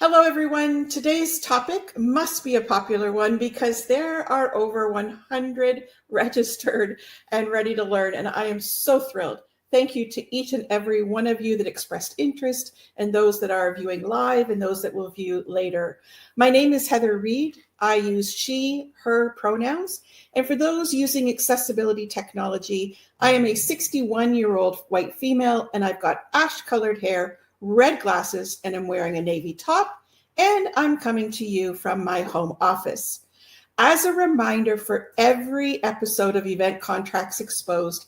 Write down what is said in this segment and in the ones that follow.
Hello, everyone. Today's topic must be a popular one because there are over 100 registered and ready to learn, and I am so thrilled. Thank you to each and every one of you that expressed interest, and those that are viewing live and those that will view later. My name is Heather Reed. I use she, her pronouns. And for those using accessibility technology, I am a 61-year-old white female, and I've got ash-colored hair, red glasses, and I'm wearing a navy top, and I'm coming to you from my home office. As a reminder for every episode of Event Contracts Exposed,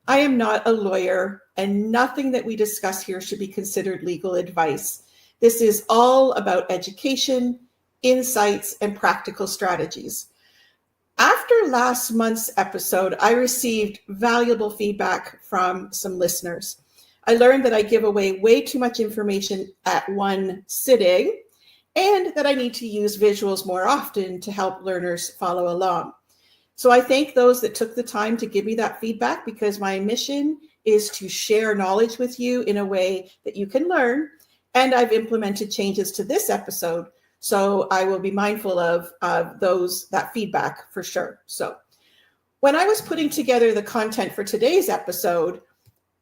I am not a lawyer, and nothing that we discuss here should be considered legal advice. This is all about education, insights, and practical strategies. After last month's episode, I received valuable feedback from some listeners. I learned that I give away way too much information at one sitting and that I need to use visuals more often to help learners follow along. So I thank those that took the time to give me that feedback because my mission is to share knowledge with you in a way that you can learn. And I've implemented changes to this episode. So I will be mindful of that feedback for sure. So when I was putting together the content for today's episode,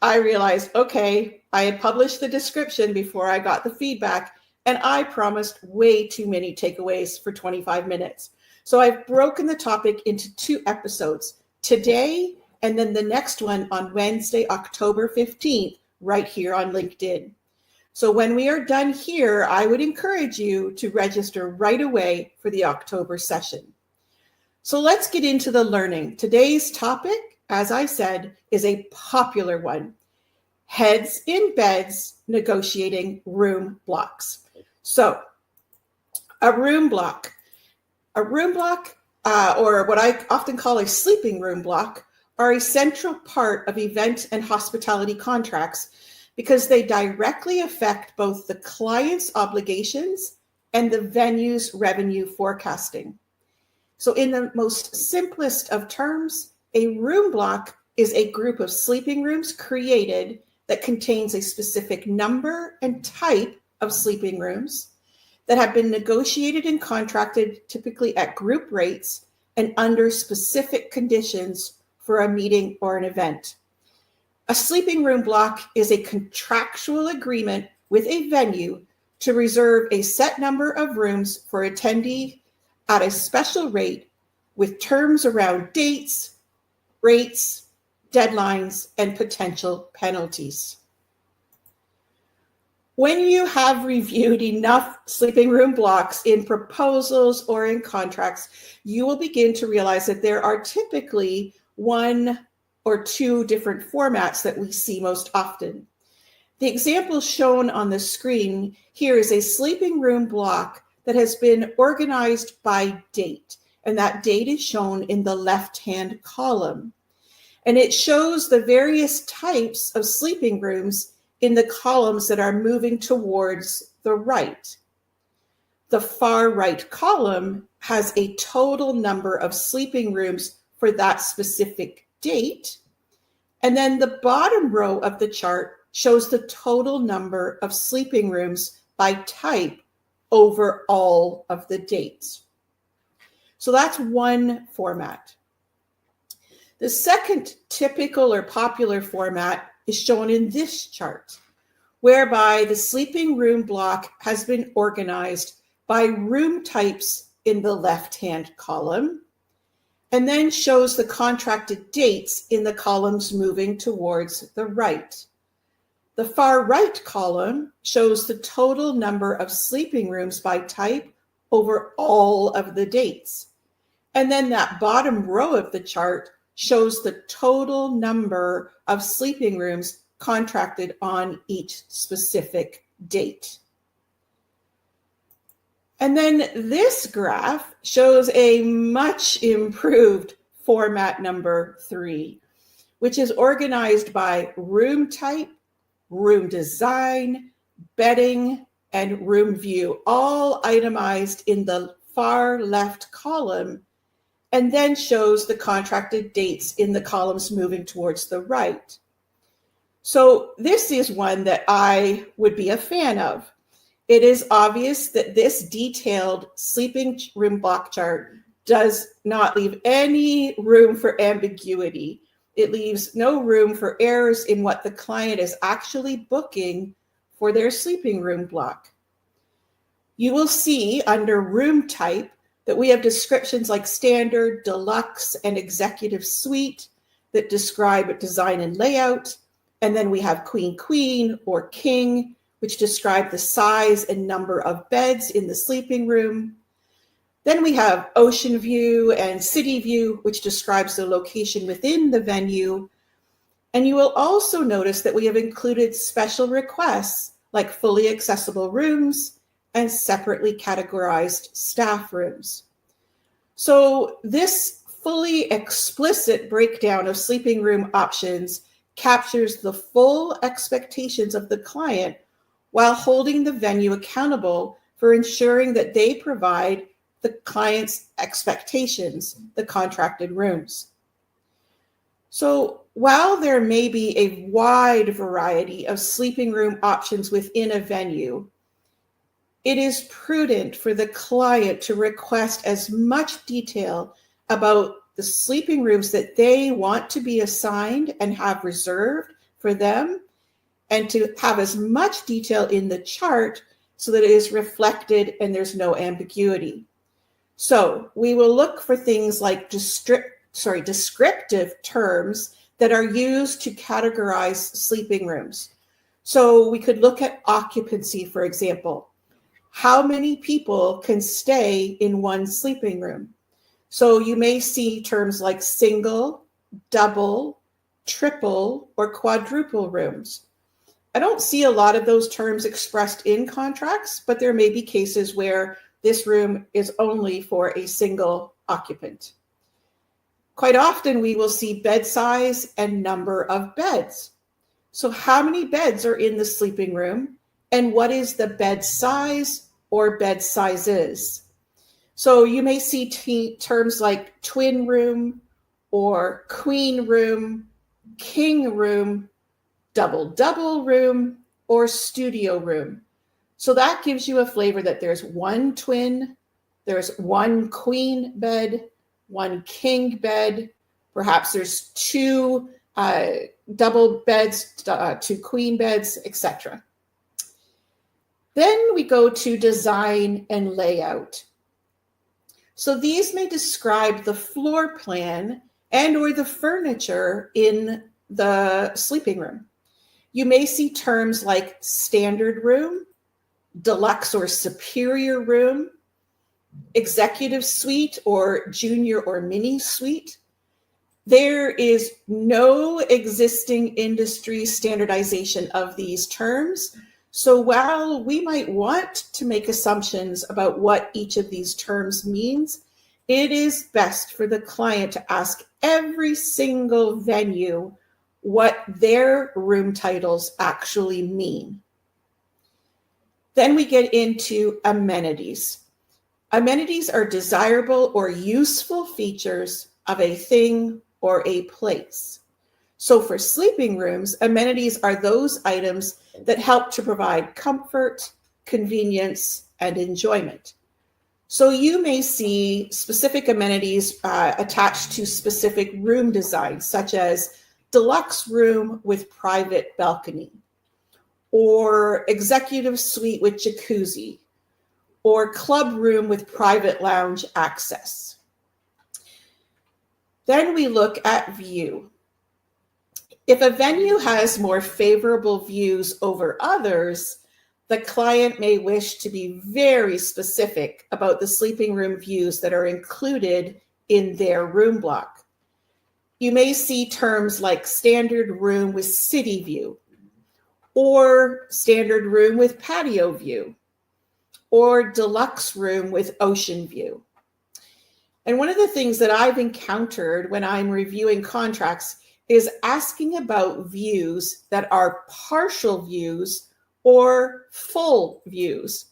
I realized, okay, I had published the description before I got the feedback, and I promised way too many takeaways for 25 minutes. So I've broken the topic into 2 episodes, today and then the next one on Wednesday, October 15th, right here on LinkedIn. So when we are done here, I would encourage you to register right away for the October session. So let's get into the learning. Today's topic, as I said, is a popular one. Heads in beds negotiating room blocks. So a room block, or what I often call a sleeping room block, are a central part of event and hospitality contracts because they directly affect both the client's obligations and the venue's revenue forecasting. So in the most simplest of terms, a room block is a group of sleeping rooms created that contains a specific number and type of sleeping rooms that have been negotiated and contracted typically at group rates and under specific conditions for a meeting or an event. A sleeping room block is a contractual agreement with a venue to reserve a set number of rooms for attendee at a special rate with terms around dates, rates, deadlines, and potential penalties. When you have reviewed enough sleeping room blocks in proposals or in contracts, you will begin to realize that there are typically 1 or 2 different formats that we see most often. The example shown on the screen here is a sleeping room block that has been organized by date, and that date is shown in the left-hand column. And it shows the various types of sleeping rooms in the columns that are moving towards the right. The far right column has a total number of sleeping rooms for that specific date. And then the bottom row of the chart shows the total number of sleeping rooms by type over all of the dates. So that's one format. The second typical or popular format is shown in this chart, whereby the sleeping room block has been organized by room types in the left-hand column, and then shows the contracted dates in the columns moving towards the right. The far right column shows the total number of sleeping rooms by type over all of the dates. And then that bottom row of the chart shows the total number of sleeping rooms contracted on each specific date. And then this graph shows a much improved format number 3, which is organized by room type, room design, bedding, and room view, all itemized in the far left column, and then shows the contracted dates in the columns moving towards the right. So this is one that I would be a fan of. It is obvious that this detailed sleeping room block chart does not leave any room for ambiguity. It leaves no room for errors in what the client is actually booking for their sleeping room block. You will see under room type that we have descriptions like standard, deluxe, and executive suite that describe design and layout. And then we have queen, queen, or king, which describe the size and number of beds in the sleeping room. Then we have ocean view and city view, which describes the location within the venue. And you will also notice that we have included special requests like fully accessible rooms and separately categorized staff rooms. So this fully explicit breakdown of sleeping room options captures the full expectations of the client while holding the venue accountable for ensuring that they provide the client's expectations, the contracted rooms. So while there may be a wide variety of sleeping room options within a venue, it is prudent for the client to request as much detail about the sleeping rooms that they want to be assigned and have reserved for them, and to have as much detail in the chart so that it is reflected and there's no ambiguity. So we will look for things like descriptive terms that are used to categorize sleeping rooms. So we could look at occupancy, for example. How many people can stay in one sleeping room? So you may see terms like single, double, triple, or quadruple rooms. I don't see a lot of those terms expressed in contracts, but there may be cases where this room is only for a single occupant. Quite often we will see bed size and number of beds. So how many beds are in the sleeping room, and what is the bed size or bed sizes? So you may see terms like twin room or queen room, king room, double room, or studio room. So that gives you a flavor that there's one twin, there's one queen bed, one king bed, perhaps there's two double beds, two queen beds, etc. Then we go to design and layout. So these may describe the floor plan and or the furniture in the sleeping room. You may see terms like standard room, deluxe or superior room, executive suite or junior or mini suite. There is no existing industry standardization of these terms. So while we might want to make assumptions about what each of these terms means, it is best for the client to ask every single venue what their room titles actually mean. Then we get into amenities. Amenities are desirable or useful features of a thing or a place. So for sleeping rooms, amenities are those items that help to provide comfort, convenience, and enjoyment. So you may see specific amenities attached to specific room designs, such as deluxe room with private balcony, or executive suite with jacuzzi, or club room with private lounge access. Then we look at view. If a venue has more favorable views over others, the client may wish to be very specific about the sleeping room views that are included in their room block. You may see terms like standard room with city view, or standard room with patio view, or deluxe room with ocean view. And one of the things that I've encountered when I'm reviewing contracts is asking about views that are partial views or full views.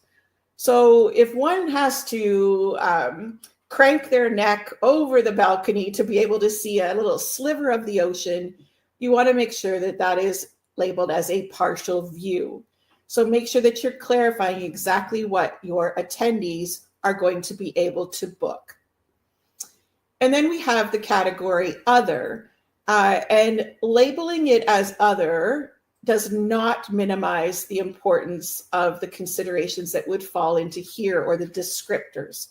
So if one has to crank their neck over the balcony to be able to see a little sliver of the ocean, you want to make sure that that is labeled as a partial view. So make sure that you're clarifying exactly what your attendees are going to be able to book. And then we have the category other, and labeling it as other does not minimize the importance of the considerations that would fall into here, or the descriptors.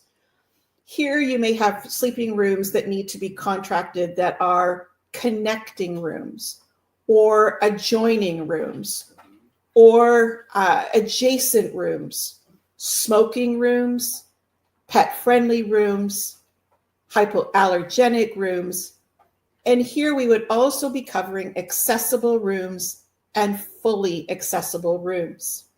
Here you may have sleeping rooms that need to be contracted that are connecting rooms, or adjoining rooms, or adjacent rooms, smoking rooms, pet-friendly rooms, hypoallergenic rooms. And here we would also be covering accessible rooms and fully accessible rooms.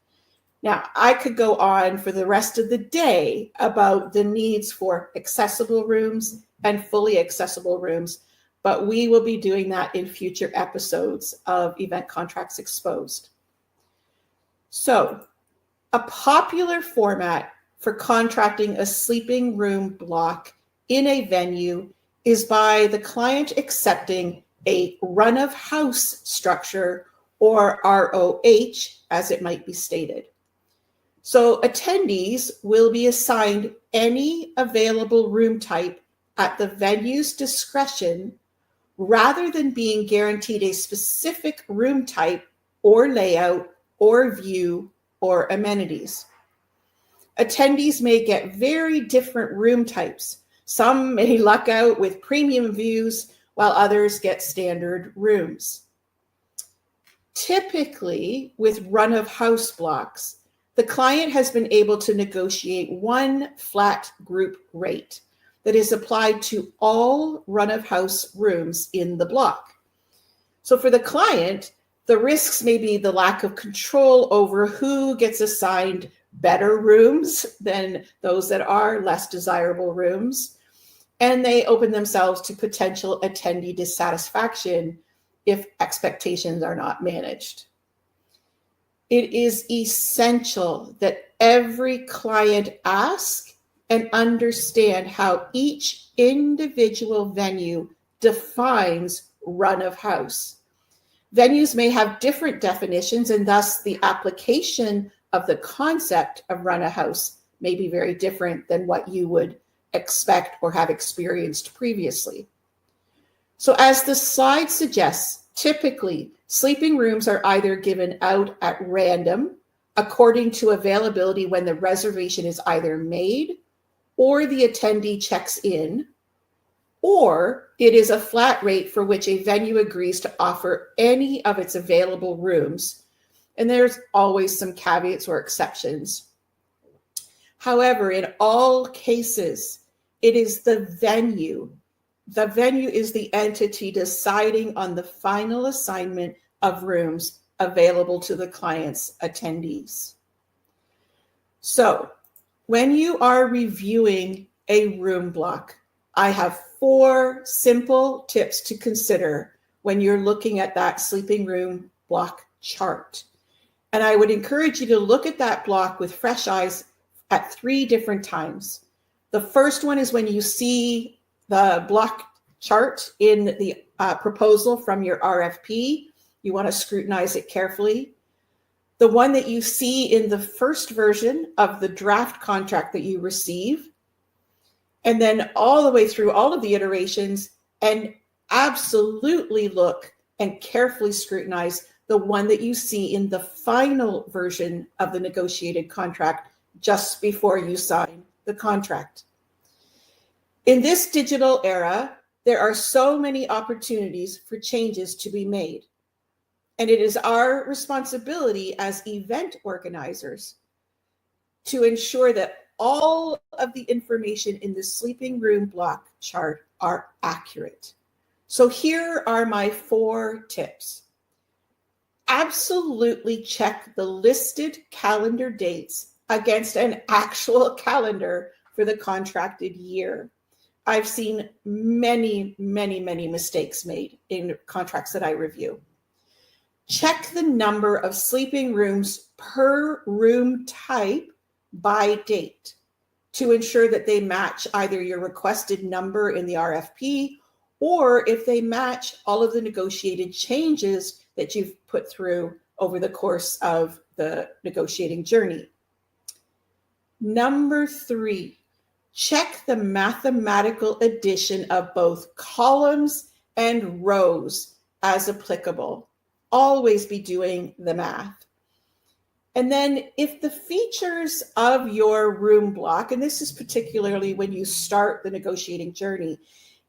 Now, I could go on for the rest of the day about the needs for accessible rooms and fully accessible rooms, but we will be doing that in future episodes of Event Contracts Exposed. So, a popular format for contracting a sleeping room block in a venue is by the client accepting a run-of-house structure, or ROH, as it might be stated. So attendees will be assigned any available room type at the venue's discretion, rather than being guaranteed a specific room type or layout or view or amenities. Attendees may get very different room types. Some may luck out with premium views, while others get standard rooms. Typically, with run-of-house blocks, the client has been able to negotiate one flat group rate that is applied to all run-of-house rooms in the block. So for the client, the risks may be the lack of control over who gets assigned better rooms than those that are less desirable rooms, and they open themselves to potential attendee dissatisfaction if expectations are not managed. It is essential that every client ask and understand how each individual venue defines run-of-house. Venues may have different definitions, and thus the application of the concept of run-of-house may be very different than what you would expect or have experienced previously. So as the slide suggests, typically sleeping rooms are either given out at random according to availability when the reservation is either made or the attendee checks in, or it is a flat rate for which a venue agrees to offer any of its available rooms. And there's always some caveats or exceptions. However, in all cases, it is the venue. The venue is the entity deciding on the final assignment of rooms available to the client's attendees. So, when you are reviewing a room block, I have 4 simple tips to consider when you're looking at that sleeping room block chart. And I would encourage you to look at that block with fresh eyes at 3 different times. The first one is when you see the block chart in the proposal from your RFP. You want to scrutinize it carefully. The one that you see in the first version of the draft contract that you receive, and then all the way through all of the iterations, and absolutely look and carefully scrutinize the one that you see in the final version of the negotiated contract just before you sign the contract. In this digital era, there are so many opportunities for changes to be made. And it is our responsibility as event organizers to ensure that all of the information in the sleeping room block chart are accurate. So here are my 4 tips. Absolutely check the listed calendar dates against an actual calendar for the contracted year. I've seen many, many, many mistakes made in contracts that I review. Check the number of sleeping rooms per room type by date to ensure that they match either your requested number in the RFP, or if they match all of the negotiated changes that you've put through over the course of the negotiating journey. Number 3, check the mathematical addition of both columns and rows as applicable. Always be doing the math. And then if the features of your room block, and this is particularly when you start the negotiating journey,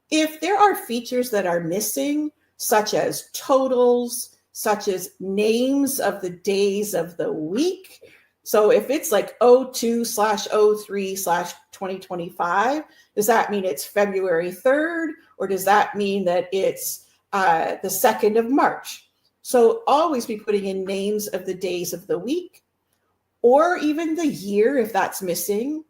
if there are features that are missing, such as totals, such as names of the days of the week, so if it's like 02/03/2025, does that mean it's February 3rd, or does that mean that it's the 2nd of March? So always be putting in names of the days of the week, or even the year if that's missing,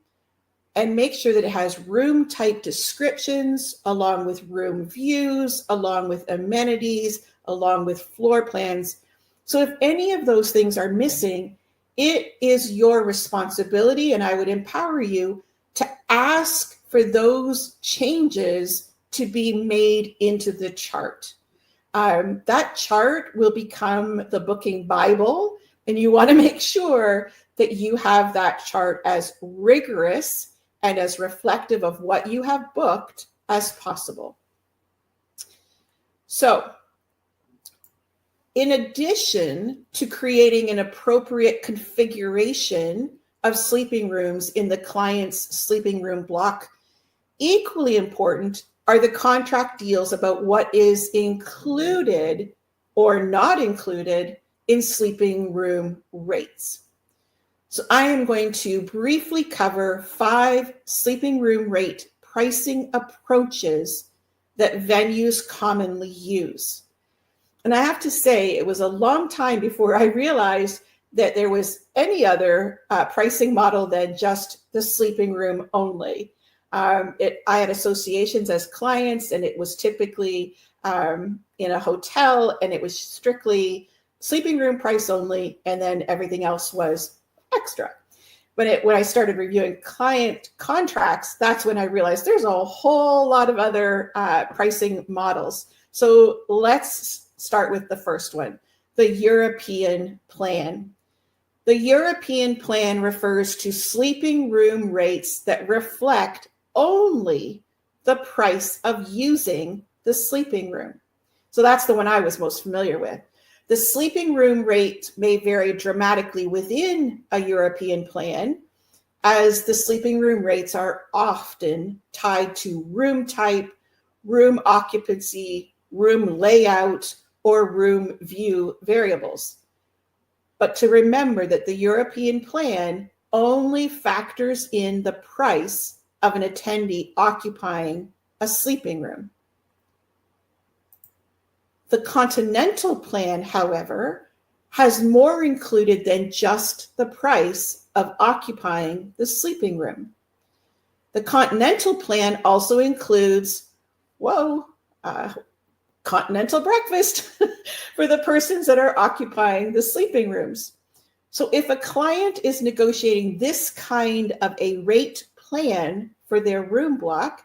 and make sure that it has room type descriptions along with room views, along with amenities, along with floor plans. So if any of those things are missing, it is your responsibility, and I would empower you to ask for those changes to be made into the chart. That chart will become the booking Bible, and you want to make sure that you have that chart as rigorous and as reflective of what you have booked as possible. So, in addition to creating an appropriate configuration of sleeping rooms in the client's sleeping room block, equally important are the contract deals about what is included or not included in sleeping room rates. So I am going to briefly cover 5 sleeping room rate pricing approaches that venues commonly use. And I have to say, it was a long time before I realized that there was any other pricing model than just the sleeping room only. I had associations as clients, and it was typically in a hotel, and it was strictly sleeping room price only, and then everything else was extra. When I started reviewing client contracts, that's when I realized there's a whole lot of other pricing models. So let's start with the first one, the European plan. The European plan refers to sleeping room rates that reflect only the price of using the sleeping room. So that's the one I was most familiar with. The sleeping room rate may vary dramatically within a European plan, as the sleeping room rates are often tied to room type, room occupancy, room layout, or room view variables. But to remember that the European plan only factors in the price of an attendee occupying a sleeping room. The continental plan, however, has more included than just the price of occupying the sleeping room. The continental plan also includes, continental breakfast for the persons that are occupying the sleeping rooms. So if a client is negotiating this kind of a rate plan for their room block,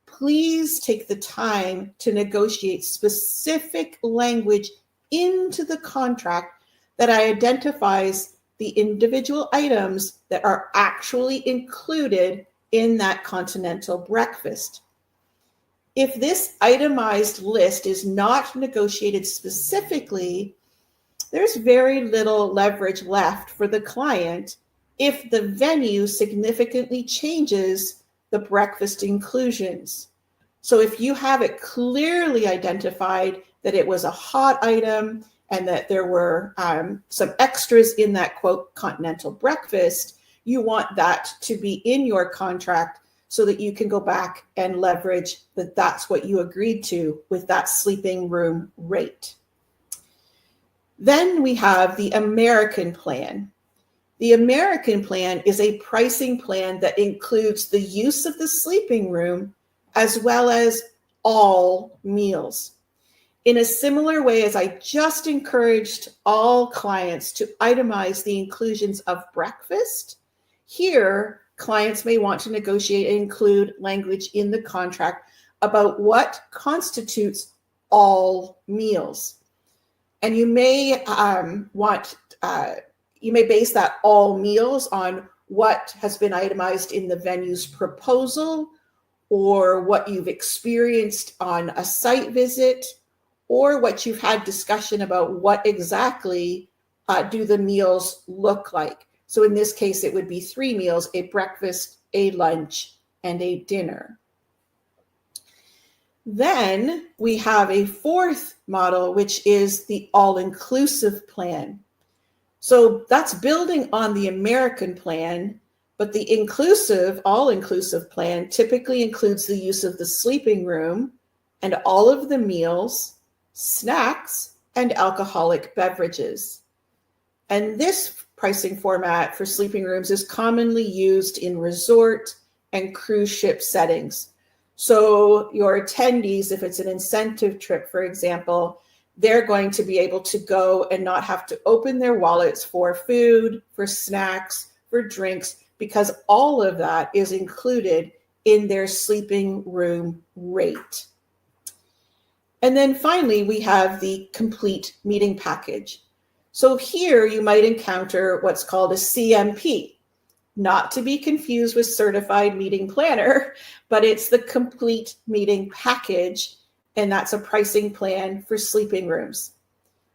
please take the time to negotiate specific language into the contract that identifies the individual items that are actually included in that continental breakfast. If this itemized list is not negotiated specifically, there's very little leverage left for the client if the venue significantly changes the breakfast inclusions. So if you have it clearly identified that it was a hot item and that there were some extras in that, quote, continental breakfast, you want that to be in your contract so that you can go back and leverage that that's what you agreed to with that sleeping room rate. Then we have the American plan. The American plan is a pricing plan that includes the use of the sleeping room as well as all meals. In a similar way as I just encouraged all clients to itemize the inclusions of breakfast, here clients may want to negotiate and include language in the contract about what constitutes all meals. And you may you may base that all meals on what has been itemized in the venue's proposal, or what you've experienced on a site visit, or what you've had discussion about what exactly do the meals look like. So in this case, it would be 3 meals: a breakfast, a lunch, and a dinner. Then we have a fourth model, which is the all-inclusive plan. So that's building on the American plan, but the all-inclusive plan typically includes the use of the sleeping room and all of the meals, snacks, and alcoholic beverages. And this pricing format for sleeping rooms is commonly used in resort and cruise ship settings. So your attendees, if it's an incentive trip, for example, they're going to be able to go and not have to open their wallets for food, for snacks, for drinks, because all of that is included in their sleeping room rate. And then finally, we have the complete meeting package. So here you might encounter what's called a CMP, not to be confused with certified meeting planner, but it's the complete meeting package, and that's a pricing plan for sleeping rooms.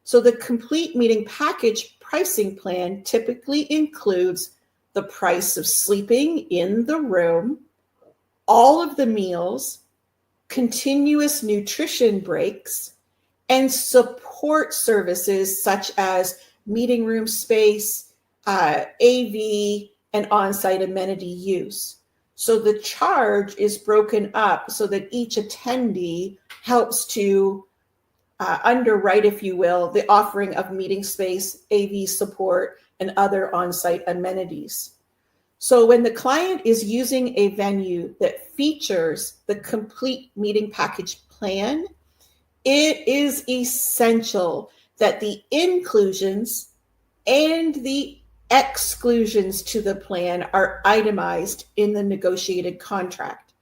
So the complete meeting package pricing plan typically includes the price of sleeping in the room, all of the meals, continuous nutrition breaks, and support services such as meeting room space, AV, and on-site amenity use. So the charge is broken up so that each attendee helps to underwrite, if you will, the offering of meeting space, AV support, and other on-site amenities. So when the client is using a venue that features the complete meeting package plan, it is essential that the inclusions and the exclusions to the plan are itemized in the negotiated contract.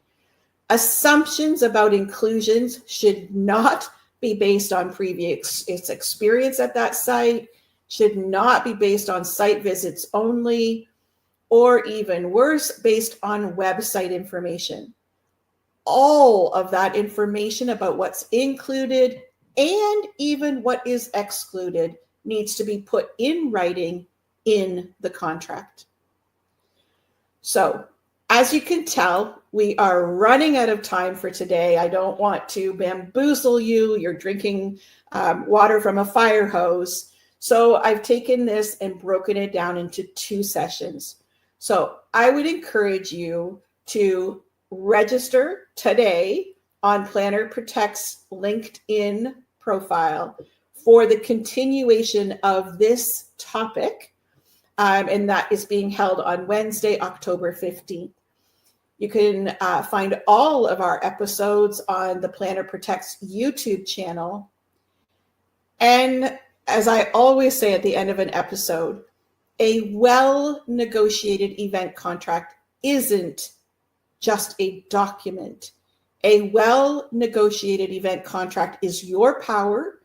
Assumptions about inclusions should not be based on previous experience at that site, should not be based on site visits only, or even worse, based on website information. All of that information about what's included and even what is excluded needs to be put in writing in the contract. So, as you can tell, we are running out of time for today. I don't want to bamboozle you. You're drinking water from a fire hose. So I've taken this and broken it down into 2 sessions. So I would encourage you to register today on Planner Protect's LinkedIn profile for the continuation of this topic. And that is being held on Wednesday, October 15th. You can find all of our episodes on the Planner Protect's YouTube channel. And as I always say at the end of an episode, a well-negotiated event contract isn't just a document. A well-negotiated event contract is your power,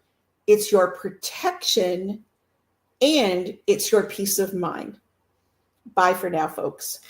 it's your protection, and it's your peace of mind. Bye for now, folks.